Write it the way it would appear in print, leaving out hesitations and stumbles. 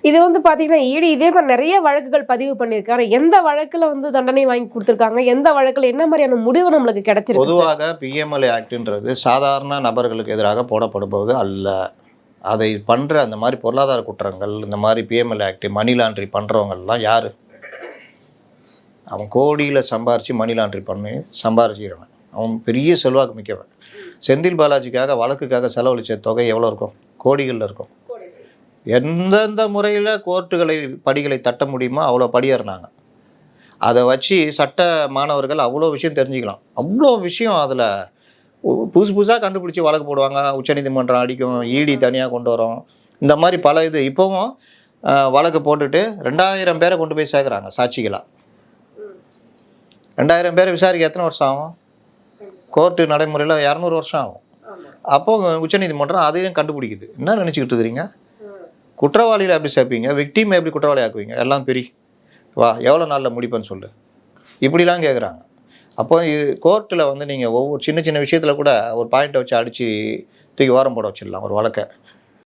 இது வந்து பாத்தீங்கன்னா ஈடி இதே மாதிரி நிறைய வழக்குகள் பதிவு பண்ணியிருக்காரு. எந்த வழக்குல வந்து தண்டனை வாங்கி கொடுத்திருக்காங்க, எந்த வழக்குல என்ன மாதிரியான முடிவு நம்மளுக்கு கிடைச்சிருக்கு சார்? பொதுவாக பிஎம்எல்ஏ ஆக்ட்ன்றது சாதாரண நபர்களுக்கு எதிராக போடப்படுவது அல்ல. அதை பண்ணுற அந்த மாதிரி பொருளாதார குற்றங்கள், இந்த மாதிரி பிஎம்எல்ஏ ஆக்ட், மணி லாண்ட்ரி பண்ணுறவங்கெல்லாம் யார்? அவன் கோடியில் சம்பாரித்து மணி லாண்ட்ரி பண்ணி சம்பாரிச்சிக்கிறவன். அவன் பெரிய செல்வாக்கு மிக்கவன். செந்தில் பாலாஜிக்காக வழக்குக்காக செலவழித்த தொகை எவ்வளோ இருக்கும்? கோடிகளில் இருக்கும். எந்தெந்த முறையில் கோர்ட்டுகளை படிகளை தட்ட முடியுமோ அவ்வளோ படியேறினாங்க. அதை வச்சு சட்ட மாணவர்கள் அவ்வளோ விஷயம் தெரிஞ்சுக்கலாம். அவ்வளோ விஷயம் அதில் புதுசு புதுசாக கண்டுபிடிச்சி வழக்கு போடுவாங்க. உச்சநீதிமன்றம் அடிக்கும், இடி தனியாக கொண்டு வரும். இந்த மாதிரி பல இது இப்போவும் வழக்கு போட்டுட்டு 2000 பேரை கொண்டு போய் சேர்க்குறாங்க சாட்சிகளாக. 2000 பேரை விசாரிக்க எத்தனை வருஷம் ஆகும்? கோர்ட்டு நடைமுறையில் 200 வருஷம் ஆகும். அப்போது உச்சநீதிமன்றம் அதையும் கண்டுபிடிக்குது. என்ன நினச்சிக்கிட்டு இருக்கிறீங்க? குற்றவாளியில் எப்படி சேர்ப்பீங்க? விக்டீமை எப்படி குற்றவாளி ஆக்குவீங்க? எல்லாம் பெரிய வா எவ்வளோ நாளில் முடிப்பேன்னு சொல்லு, இப்படிலாம் கேட்குறாங்க. அப்போ கோர்ட்டில் வந்து நீங்கள் ஒவ்வொரு சின்ன சின்ன விஷயத்தில் கூட ஒரு பாயிண்ட்டை வச்சு அடித்து தூக்கி ஓரம் போட வச்சிடலாம் ஒரு வழக்கை.